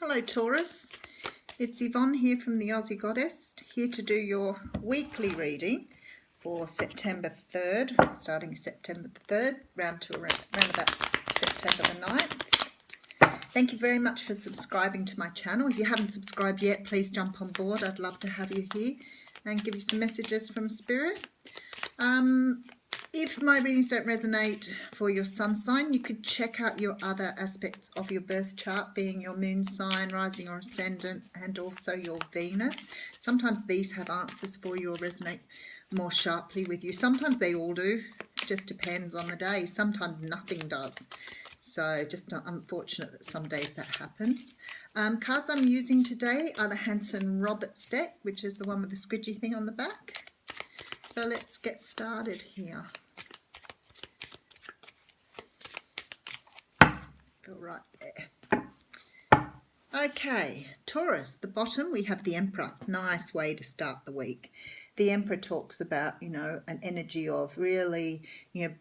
Hello Taurus, it's Yvonne here from the Aussie Goddess, here to do your weekly reading for September 3rd, starting September the 3rd, round to around about September the 9th. Thank you very much for subscribing to my channel. If you haven't subscribed yet, please jump on board. I'd love to have you here and give you some messages from Spirit. If my readings don't resonate for your sun sign, you could check out your other aspects of your birth chart, being your moon sign, rising or ascendant, and also your Venus. Sometimes these have answers for you or resonate more sharply with you. Sometimes they all do. It just depends on the day. Sometimes nothing does. So just unfortunate that some days that happens. Cards I'm using today are the Hanson Roberts deck, which is the one with the squidgy thing on the back. So let's get started here. Go right there. Okay, Taurus, the bottom we have the Emperor. Nice way to start the week. The Emperor talks about, an energy of really,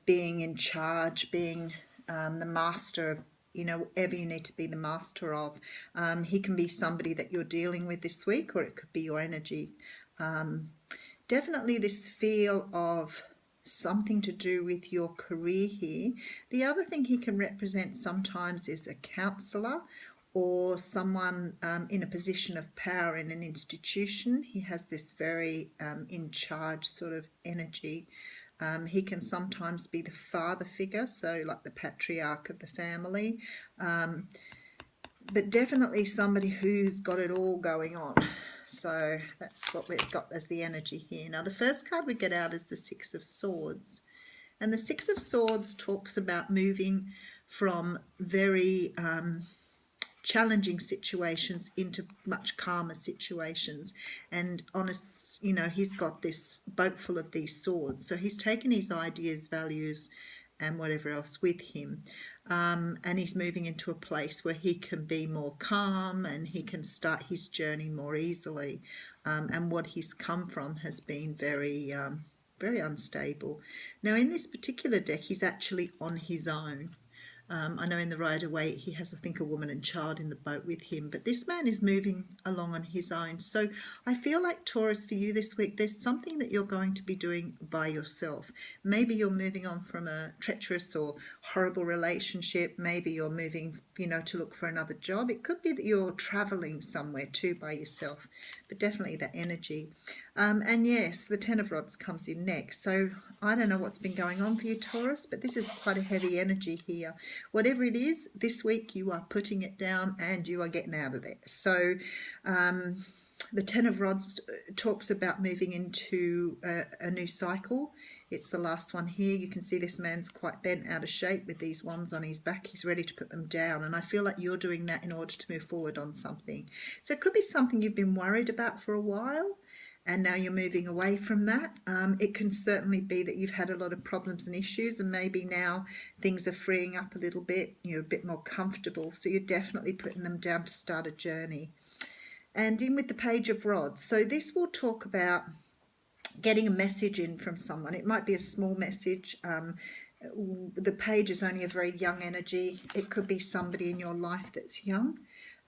being in charge, being the master of, whatever you need to be the master of. He can be somebody that you're dealing with this week, or it could be your energy. Definitely this feel of something to do with your career here. The other thing he can represent sometimes is a counsellor or someone in a position of power in an institution. He has this very in charge sort of energy. He can sometimes be the father figure, so like the patriarch of the family, but definitely somebody who's got it all going on. So that's what we've got as the energy here. Now the first card we get out is the Six of Swords. And the Six of Swords talks about moving from very challenging situations into much calmer situations. And honest, he's got this boat full of these swords. So he's taken his ideas, values, and whatever else with him. And he's moving into a place where he can be more calm and he can start his journey more easily. And what he's come from has been very, very unstable. Now, in this particular deck, he's actually on his own. I know in the Rider-Waite he has, I think, a woman and child in the boat with him, but this man is moving along on his own. So I feel like, Taurus, for you this week, there's something that you're going to be doing by yourself. Maybe you're moving on from a treacherous or horrible relationship. Maybe you're moving, to look for another job. It could be that you're traveling somewhere too by yourself, but definitely that energy. And yes, the Ten of Rods comes in next. So I don't know what's been going on for you, Taurus, but this is quite a heavy energy here. Whatever it is, this week you are putting it down and you are getting out of there. So the Ten of Rods talks about moving into a new cycle. It's the last one here. You can see this man's quite bent out of shape with these wands on his back. He's ready to put them down. And I feel like you're doing that in order to move forward on something. So it could be something you've been worried about for a while, and now you're moving away from that. It can certainly be that you've had a lot of problems and issues, and maybe now things are freeing up a little bit. You're a bit more comfortable. So you're definitely putting them down to start a journey. And in with the Page of Rods. So this will talk about getting a message in from someone. It might be a small message. The page is only a very young energy. It could be somebody in your life that's young,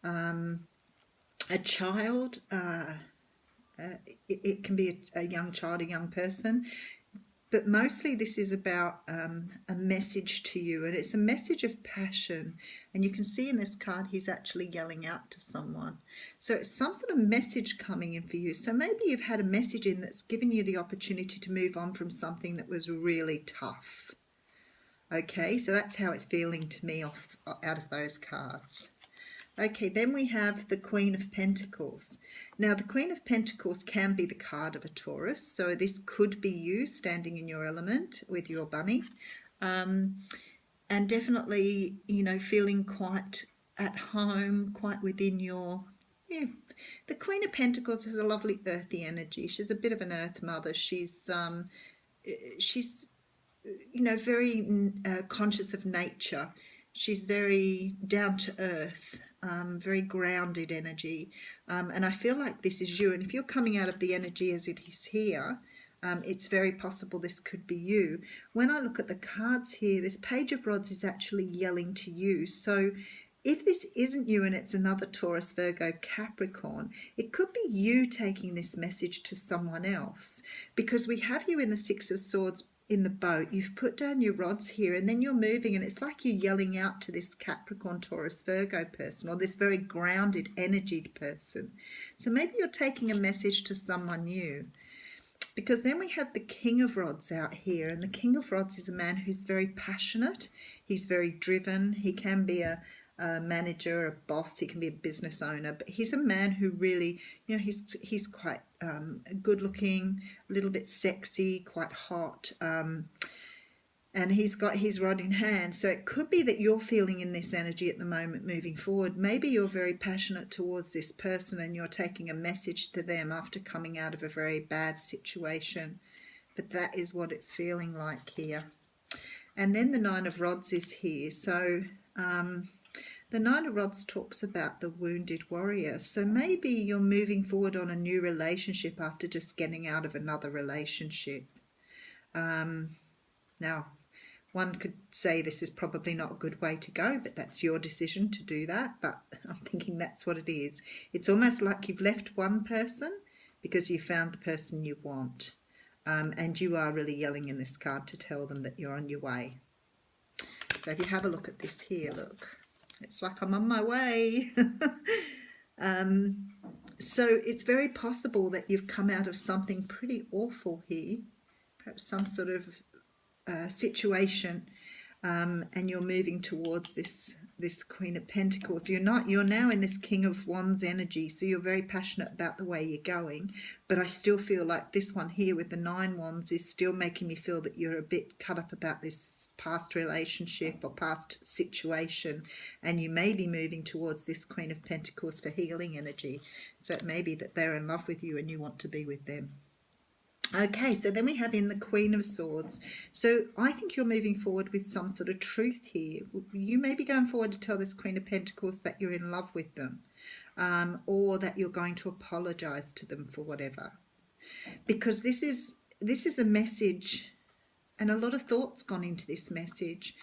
a child. It can be a young child, a young person. But mostly this is about a message to you, and it's a message of passion. And you can see in this card he's actually yelling out to someone. So it's some sort of message coming in for you. So maybe you've had a message in that's given you the opportunity to move on from something that was really tough. Okay, so that's how it's feeling to me out of those cards. Okay, then we have the Queen of Pentacles. Now, the Queen of Pentacles can be the card of a Taurus. So this could be you standing in your element with your bunny. And definitely, feeling quite at home, quite within your... The Queen of Pentacles has a lovely earthy energy. She's a bit of an earth mother. She's very conscious of nature. She's very down to earth. Very grounded energy, and I feel like this is you. And if you're coming out of the energy as it is here, it's very possible this could be you. When I look at the cards here, this Page of Rods is actually yelling to you. So if this isn't you and it's another Taurus, Virgo, Capricorn, it could be you taking this message to someone else, because we have you in the Six of Swords in the boat. You've put down your rods here and then you're moving, and it's like you're yelling out to this Capricorn, Taurus, Virgo person, or this very grounded, energied person. So maybe you're taking a message to someone new. Because then we have the King of Rods out here, and the King of Rods is a man who's very passionate. He's very driven. He can be a manager, a boss. He can be a business owner, but he's a man who really, you know, he's quite good looking, a little bit sexy, quite hot. And he's got his rod in hand. So it could be that you're feeling in this energy at the moment moving forward. Maybe you're very passionate towards this person and you're taking a message to them after coming out of a very bad situation. But that is what it's feeling like here. And then the Nine of Rods is here. So the Nine of Rods talks about the wounded warrior. So maybe you're moving forward on a new relationship after just getting out of another relationship. Now, one could say this is probably not a good way to go, but that's your decision to do that. But I'm thinking that's what it is. It's almost like you've left one person because you found the person you want. And you are really yelling in this card to tell them that you're on your way. So if you have a look at this here, look, it's like I'm on my way. So it's very possible that you've come out of something pretty awful here, perhaps some sort of situation, and you're moving towards this Queen of Pentacles. You're now in this King of Wands energy, so you're very passionate about the way you're going, but I still feel like this one here with the 9 Wands is still making me feel that you're a bit cut up about this past relationship or past situation, and you may be moving towards this Queen of Pentacles for healing energy. So it may be that they're in love with you and you want to be with them. Okay, so then we have in the Queen of Swords. So I think you're moving forward with some sort of truth here. You may be going forward to tell this Queen of Pentacles that you're in love with them, or that you're going to apologise to them for whatever. Because this is a message, and a lot of thought's gone into this message.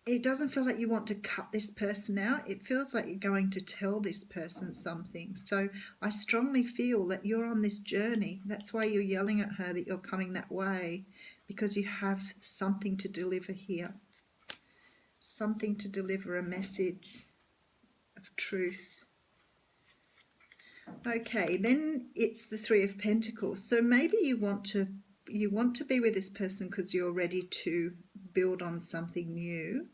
It doesn't feel like you want to cut this person out. It feels like you're going to tell this person something. So I strongly feel that you're on this journey. That's why you're yelling at her that you're coming that way, because you have something to deliver here. Something to deliver, a message of truth. Okay, then it's the Three of Pentacles. So maybe you want to be with this person because you're ready to build on something new.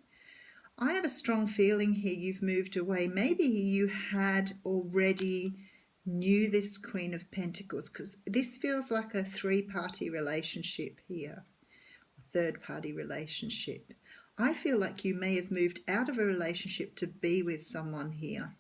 I have a strong feeling here you've moved away. Maybe you had already knew this Queen of Pentacles, because this feels like a three-party relationship here, third-party relationship. I feel like you may have moved out of a relationship to be with someone here,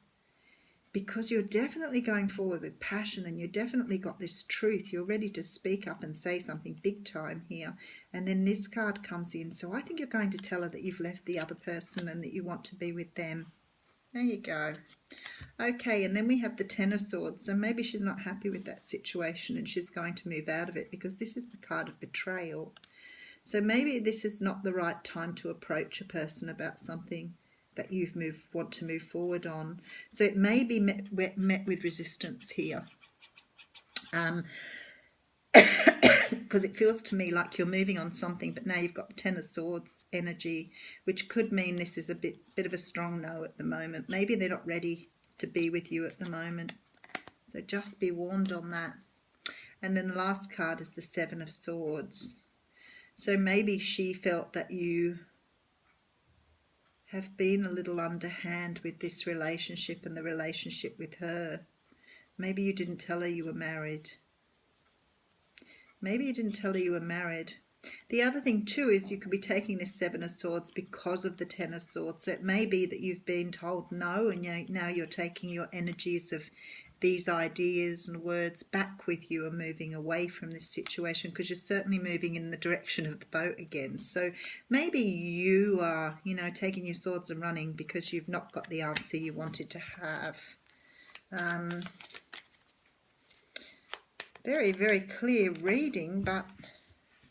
because you're definitely going forward with passion and you've definitely got this truth. You're ready to speak up and say something big time here. And then this card comes in. So I think you're going to tell her that you've left the other person and that you want to be with them. There you go. Okay, and then we have the Ten of Swords. So maybe she's not happy with that situation and she's going to move out of it, because this is the card of betrayal. So maybe this is not the right time to approach a person about something that you've want to move forward on. So it may be met with resistance here. Because it feels to me like you're moving on something, but now you've got the Ten of Swords energy, which could mean this is a bit of a strong no at the moment. Maybe they're not ready to be with you at the moment. So just be warned on that. And then the last card is the Seven of Swords. So maybe she felt that you have been a little underhand with this relationship and the relationship with her. Maybe you didn't tell her you were married. Maybe you didn't tell her you were married. The other thing too is you could be taking this Seven of Swords because of the Ten of Swords. So it may be that you've been told no, and now you're taking your energies of these ideas and words back with you and moving away from this situation, because you're certainly moving in the direction of the boat again. So maybe you are, taking your swords and running because you've not got the answer you wanted to have. Very, very clear reading, but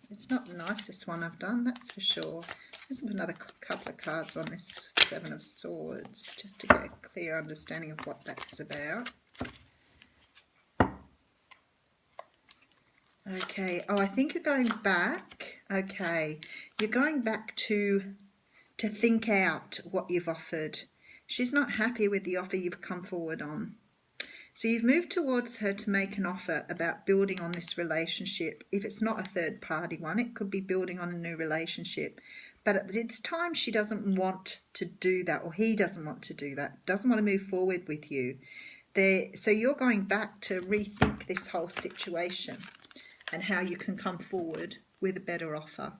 it's not the nicest one I've done, that's for sure. There's another couple of cards on this Seven of Swords, just to get a clear understanding of what that's about. Okay, oh, I think you're going back. Okay, you're going back to think out what you've offered. She's not happy with the offer you've come forward on. So you've moved towards her to make an offer about building on this relationship. If it's not a third party one, it could be building on a new relationship. But at this time, she doesn't want to do that, or he doesn't want to do that, doesn't want to move forward with you. So you're going back to rethink this whole situation and how you can come forward with a better offer.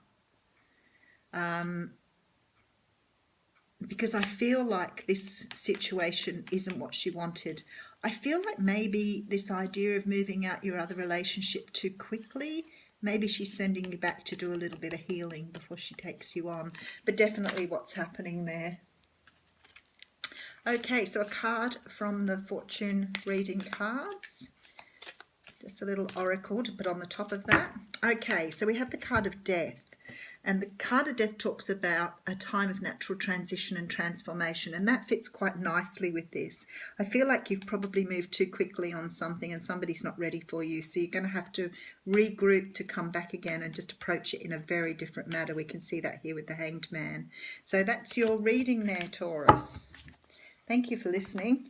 Because I feel like this situation isn't what she wanted. I feel like maybe this idea of moving out your other relationship too quickly, maybe she's sending you back to do a little bit of healing before she takes you on. But definitely what's happening there. Okay, so a card from the fortune reading cards. Just a little oracle to put on the top of that. Okay, so we have the card of death. And the card of death talks about a time of natural transition and transformation, and that fits quite nicely with this. I feel like you've probably moved too quickly on something and somebody's not ready for you, so you're going to have to regroup to come back again and just approach it in a very different manner. We can see that here with the Hanged Man. So that's your reading there, Taurus. Thank you for listening.